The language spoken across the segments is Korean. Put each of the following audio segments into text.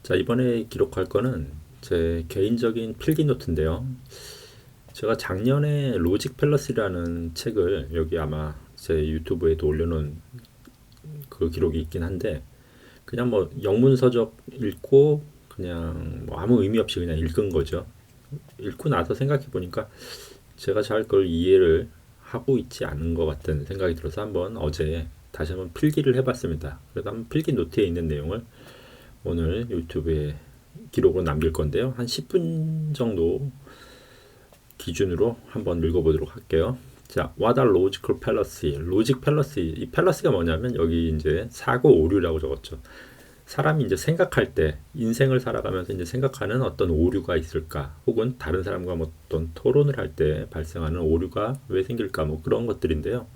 자, 이번에 기록할 거는 제 개인적인 필기 노트인데요. 제가 작년에 로직 팰러스라는 책을 여기 아마 제 유튜브에도 올려놓은 그 기록이 있긴 한데, 그냥 뭐 영문서적 읽고 그냥 뭐 아무 의미 없이 그냥 읽은 거죠. 읽고 나서 생각해 보니까 제가 잘 그걸 이해를 하고 있지 않은 것 같은 생각이 들어서 한번 어제 다시 한번 필기를 해봤습니다. 그래서 한번 필기 노트에 있는 내용을 오늘 유튜브에 기록으로 남길 건데요. 한 10분 정도 기준으로 한번 읽어보도록 할게요. 자, what are logical fallacy? 로직 팰러시. 이 팰러시가 뭐냐면 여기 이제 사고 오류라고 적었죠. 사람이 이제 생각할 때 인생을 살아가면서 이제 생각하는 어떤 오류가 있을까? 혹은 다른 사람과 뭐 어떤 토론을 할 때 발생하는 오류가 왜 생길까? 뭐 그런 것들인데요.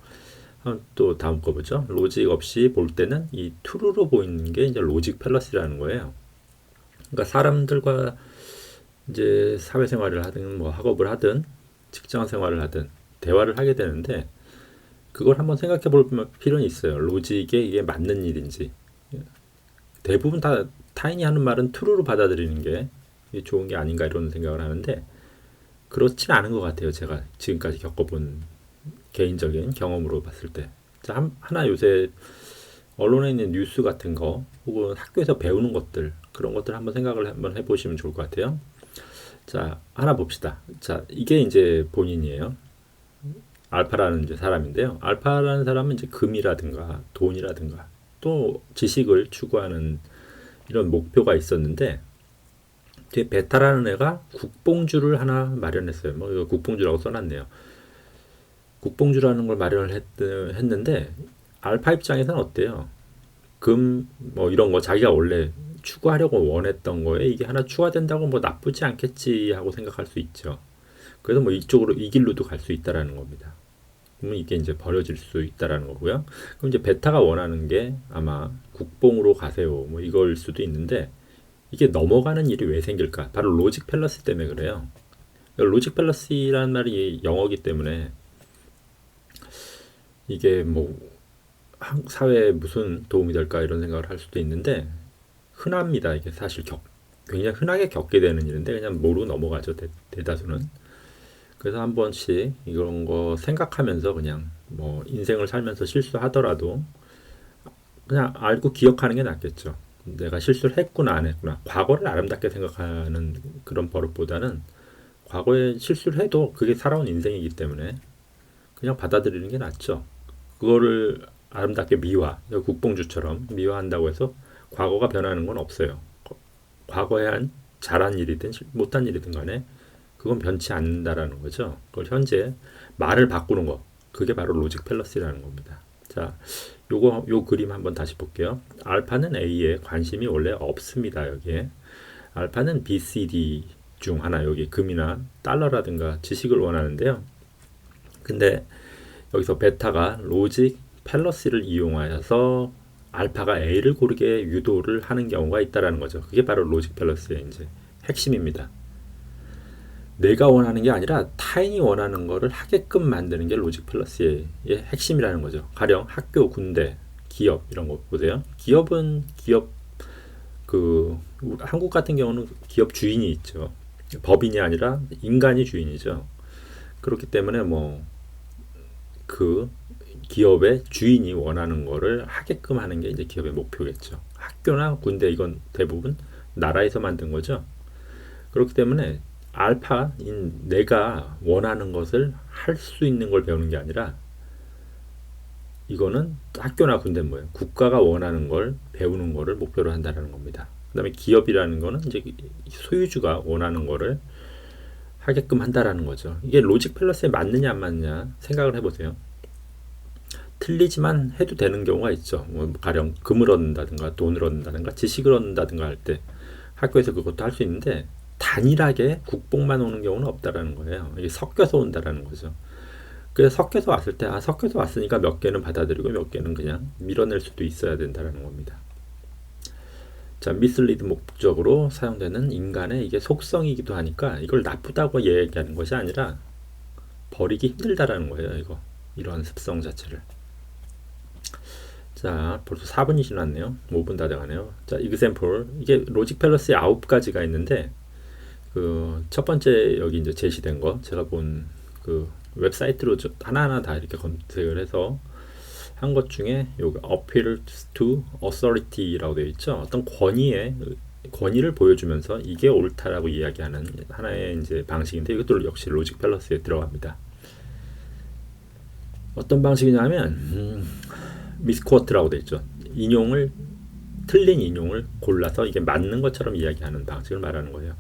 또 다음 거 보죠. 로직 없이 볼 때는 이 true로 보이는 게 이제 로직 팰러시라는 거예요. 그러니까 사람들과 이제 사회생활을 하든 뭐 학업을 하든 직장 생활을 하든 대화를 하게 되는데 그걸 한번 생각해 볼 필요는 있어요. 로직에 이게 맞는 일인지. 대부분 다 타인이 하는 말은 true로 받아들이는 게 좋은 게 아닌가 이런 생각을 하는데 그렇진 않은 것 같아요. 제가 지금까지 겪어본 개인적인 경험으로 봤을 때. 자, 하나 요새 언론에 있는 뉴스 같은 거 혹은 학교에서 배우는 것들 그런 것들 한번 생각을 한번 해보시면 좋을 것 같아요. 자, 하나 봅시다. 자, 이게 이제 본인이에요. 알파라는 이제 사람인데요. 알파라는 사람은 이제 금이라든가 돈이라든가 또 지식을 추구하는 이런 목표가 있었는데 뒤에 베타라는 애가 국뽕주를 하나 마련했어요. 뭐 이거 국뽕주라고 써놨네요. 국뽕주라는 걸 마련을 했는데 알파 입장에서는 어때요? 금 뭐 이런 거 자기가 원래 추구하려고 원했던 거에 이게 하나 추가된다고 뭐 나쁘지 않겠지 하고 생각할 수 있죠. 그래서 뭐 이쪽으로 이 길로도 갈 수 있다라는 겁니다. 그러면 이게 이제 버려질 수 있다라는 거고요. 그럼 이제 베타가 원하는 게 아마 국뽕으로 가세요. 뭐 이걸 수도 있는데 이게 넘어가는 일이 왜 생길까? 바로 로직 팰러시 때문에 그래요. 로직 팰러시라는 말이 영어기 때문에 이게 뭐 사회에 무슨 도움이 될까 이런 생각을 할 수도 있는데 흔합니다. 이게 사실 굉장히 흔하게 겪게 되는 일인데 그냥 모르고 넘어가죠. 대다수는. 그래서 한 번씩 이런 거 생각하면서 그냥 뭐 인생을 살면서 실수하더라도 그냥 알고 기억하는 게 낫겠죠. 내가 실수를 했구나 안 했구나. 과거를 아름답게 생각하는 그런 버릇보다는 과거에 실수를 해도 그게 살아온 인생이기 때문에 그냥 받아들이는 게 낫죠. 그거를 아름답게 국뽕주처럼 미화한다고 해서 과거가 변하는 건 없어요. 과거에 한 잘한 일이든 못한 일이든 간에 그건 변치 않는다라는 거죠. 그걸 현재 말을 바꾸는 거. 그게 바로 로직 팰러시라는 겁니다. 자, 요 그림 한번 다시 볼게요. 알파는 A에 관심이 원래 없습니다. 여기에. 알파는 B, C, D 중 하나 여기 금이나 달러라든가 지식을 원하는데요. 근데 여기서 베타가 로직 팰러시를 이용하여서 알파가 A를 고르게 유도를 하는 경우가 있다라는 거죠. 그게 바로 로직 팰러시의 이제 핵심입니다. 내가 원하는 게 아니라 타인이 원하는 거를 하게끔 만드는 게 로직 팰러시의 핵심이라는 거죠. 가령 학교, 군대, 기업 이런 거 보세요. 기업은 한국 같은 경우는 기업 주인이 있죠. 법인이 아니라 인간이 주인이죠. 그렇기 때문에 뭐 그 기업의 주인이 원하는 거를 하게끔 하는 게 이제 기업의 목표겠죠. 학교나 군대 이건 대부분 나라에서 만든 거죠. 그렇기 때문에 알파인 내가 원하는 것을 할 수 있는 걸 배우는 게 아니라 이거는 학교나 군대 뭐예요? 국가가 원하는 걸 배우는 거를 목표로 한다는 겁니다. 그 다음에 기업이라는 거는 이제 소유주가 원하는 거를 하게끔 한다라는 거죠. 이게 로직 팰러스에 맞느냐 안 맞느냐 생각을 해보세요. 틀리지만 해도 되는 경우가 있죠. 뭐 가령 금을 얻는다든가 돈을 얻는다든가 지식을 얻는다든가 할 때 학교에서 그것도 할 수 있는데 단일하게 국뽕만 오는 경우는 없다라는 거예요. 이게 섞여서 온다라는 거죠. 그래서 섞여서 왔을 때 섞여서 왔으니까 몇 개는 받아들이고 몇 개는 그냥 밀어낼 수도 있어야 된다라는 겁니다. 자, 미슬리드 목적으로 사용되는 인간의 이게 속성이기도 하니까 이걸 나쁘다고 얘기하는 것이 아니라 버리기 힘들다라는 거예요. 이러한 습성 자체를. 자, 벌써 4분이 지났네요. 5분 다 돼가네요. 자, example. 이게 로직 팰러스에 9가지가 있는데, 그, 첫 번째 여기 이제 제시된 거, 제가 본 그 웹사이트로 하나하나 다 이렇게 검색을 해서 한 것 중에 여기 appeal to authority라고 되어 있죠. 어떤 권위를 보여주면서 이게 옳다라고 이야기하는 하나의 이제 방식인데, 이것도 역시 로직 팰러스에 들어갑니다. 어떤 방식이냐면, 미스쿼트라고 되어 있죠. 틀린 인용을 골라서 이게 맞는 것처럼 이야기하는 방식을 말하는 거예요.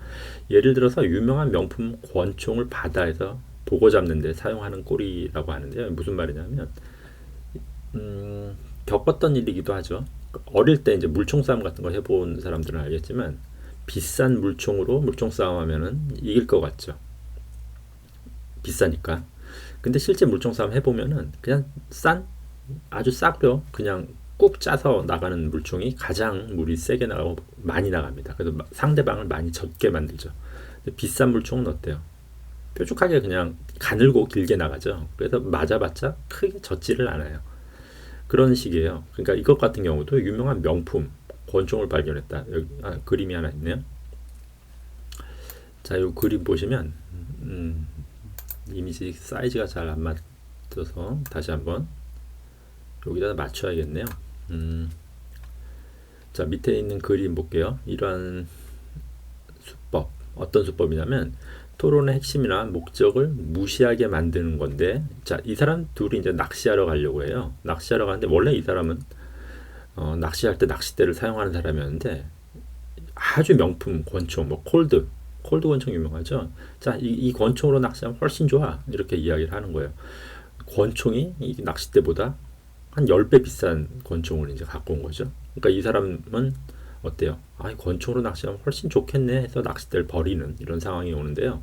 예를 들어서 유명한 명품 권총을 바다에서 보고 잡는 데 사용하는 꼴이라고 하는데요. 무슨 말이냐면 겪었던 일이기도 하죠. 어릴 때 이제 물총 싸움 같은 거 해본 사람들은 알겠지만 비싼 물총으로 물총 싸움 하면은 이길 것 같죠. 비싸니까. 근데 실제 물총 싸움 해보면은 그냥 아주 싸구려 그냥 꾹 짜서 나가는 물총이 가장 물이 세게 나가고 많이 나갑니다. 그래서 상대방을 많이 젖게 만들죠. 근데 비싼 물총은 어때요? 뾰족하게 그냥 가늘고 길게 나가죠. 그래서 맞아봤자 크게 젖지를 않아요. 그런 식이에요. 그러니까 이것 같은 경우도 유명한 명품 권총을 발견했다. 여기 그림이 하나 있네요. 자, 이 그림 보시면 이미지 사이즈가 잘 안 맞춰서 다시 한번 여기다 맞춰야겠네요. 자, 밑에 있는 그림 볼게요. 이러한 수법, 어떤 수법이냐면 토론의 핵심이나 목적을 무시하게 만드는 건데, 자, 이 사람 둘이 이제 낚시하러 가려고 해요. 낚시하러 가는데 원래 이 사람은 낚시할 때 낚싯대를 사용하는 사람이었는데 아주 명품 권총, 뭐 콜드 권총 유명하죠. 자, 이 권총으로 낚시하면 훨씬 좋아. 이렇게 이야기를 하는 거예요. 권총이 이 낚싯대보다 한 10배 비싼 권총을 이제 갖고 온 거죠. 그러니까 이 사람은 어때요? 권총으로 낚시하면 훨씬 좋겠네 해서 낚싯대를 버리는 이런 상황이 오는데요.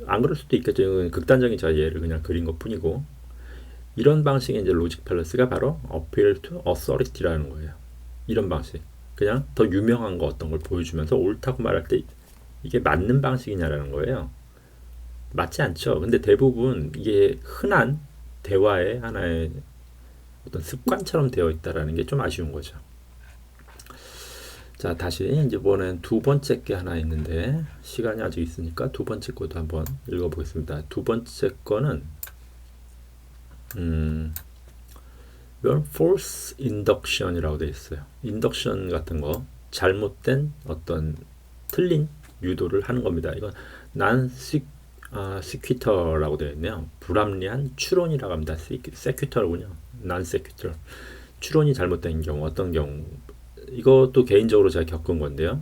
안 그럴 수도 있겠죠. 이건 극단적인 예를 그냥 그린 것 뿐이고, 이런 방식의 이제 로직 팰러스가 바로 appeal to authority라는 거예요. 이런 방식. 그냥 더 유명한 거 어떤 걸 보여주면서 옳다고 말할 때 이게 맞는 방식이냐라는 거예요. 맞지 않죠. 근데 대부분 이게 흔한 대화의 하나의 어떤 습관처럼 되어 있다라는 게 좀 아쉬운 거죠. 자, 다시 이번엔 두 번째 게 하나 있는데 시간이 아직 있으니까 두 번째 것도 한번 읽어보겠습니다. 두 번째 거는 false induction이라고 되어 있어요. 인덕션 같은 거, 잘못된 어떤 틀린 유도를 하는 겁니다. 이건 sequiter라고 되어 있네요. 불합리한 추론이라고 합니다. sequiter군요. non-sequitur. 추론이 잘못된 경우, 어떤 경우, 이것도 개인적으로 제가 겪은 건데요.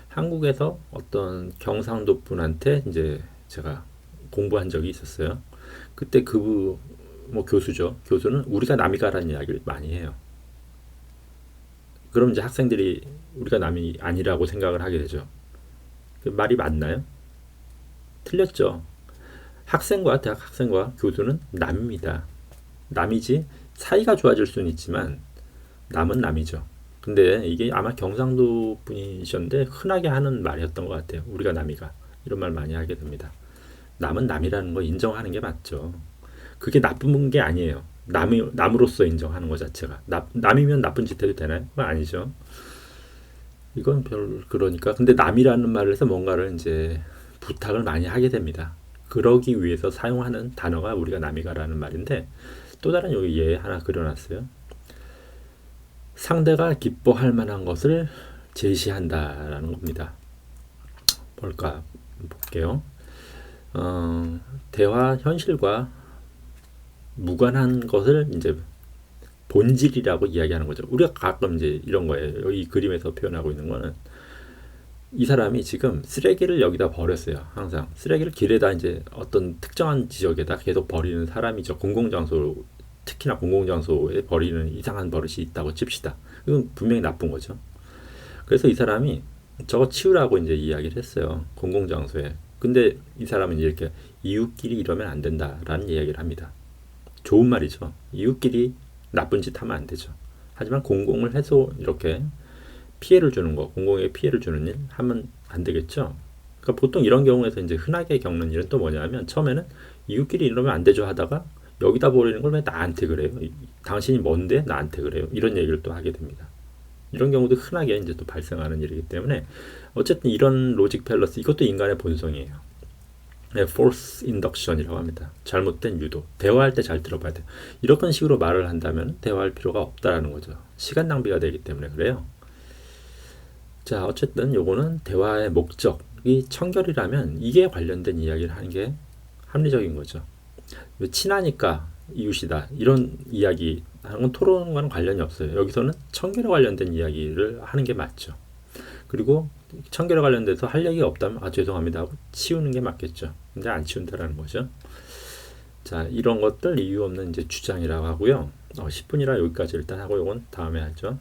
한국에서 어떤 경상도 분한테 이제 제가 공부한 적이 있었어요. 그때 뭐 교수죠. 교수는 우리가 남이가라는 이야기를 많이 해요. 그럼 이제 학생들이 우리가 남이 아니라고 생각을 하게 되죠. 그 말이 맞나요? 틀렸죠. 대학 학생과 교수는 남입니다. 남이지 사이가 좋아질 수는 있지만 남은 남이죠. 근데 이게 아마 경상도 분이셨는데 흔하게 하는 말이었던 것 같아요. 우리가 남이가. 이런 말 많이 하게 됩니다. 남은 남이라는 거 인정하는 게 맞죠. 그게 나쁜 게 아니에요. 남으로서 인정하는 것 자체가. 남이면 나쁜 짓 해도 되나요? 그건 아니죠. 이건 그러니까. 근데 남이라는 말을 해서 뭔가를 이제 부탁을 많이 하게 됩니다. 그러기 위해서 사용하는 단어가 우리가 남이가라는 말인데, 또 다른 여기 예 하나 그려놨어요. 상대가 기뻐할 만한 것을 제시한다라는 겁니다. 볼게요. 대화 현실과 무관한 것을 이제 본질이라고 이야기하는 거죠. 우리가 가끔 이제 이런 거예요. 여기 그림에서 표현하고 있는 거는 이 사람이 지금 쓰레기를 여기다 버렸어요. 항상 쓰레기를 길에다 이제 어떤 특정한 지역에다 계속 버리는 사람이죠. 특히나 공공장소에 버리는 이상한 버릇이 있다고 칩시다. 이건 분명히 나쁜 거죠. 그래서 이 사람이 저거 치우라고 이제 이야기를 했어요. 공공장소에. 근데 이 사람은 이렇게 이웃끼리 이러면 안 된다라는 이야기를 합니다. 좋은 말이죠. 이웃끼리 나쁜 짓 하면 안 되죠. 하지만 공공을 해서 이렇게 피해를 주는 거, 공공에 피해를 주는 일 하면 안 되겠죠. 그러니까 보통 이런 경우에서 이제 흔하게 겪는 일은 또 뭐냐면 처음에는 이웃끼리 이러면 안 되죠 하다가 여기다 버리는 걸 왜 나한테 그래요? 당신이 뭔데 나한테 그래요? 이런 얘기를 또 하게 됩니다. 이런 경우도 흔하게 이제 또 발생하는 일이기 때문에 어쨌든 이런 로직 팰러스 이것도 인간의 본성이에요. 네, false induction이라고 합니다. 잘못된 유도. 대화할 때 잘 들어봐야 돼요. 이런 식으로 말을 한다면 대화할 필요가 없다라는 거죠. 시간 낭비가 되기 때문에 그래요. 자, 어쨌든 요거는 대화의 목적이 청결이라면 이게 관련된 이야기를 하는 게 합리적인 거죠. 친하니까 이웃이다. 이런 이야기 하는 건 토론과는 관련이 없어요. 여기서는 청결에 관련된 이야기를 하는 게 맞죠. 그리고 청결에 관련돼서 할 얘기가 없다면 죄송합니다 하고 치우는 게 맞겠죠. 근데 안 치운다라는 거죠. 자, 이런 것들 이유 없는 이제 주장이라고 하고요. 10분이라 여기까지 일단 하고 이건 다음에 하죠.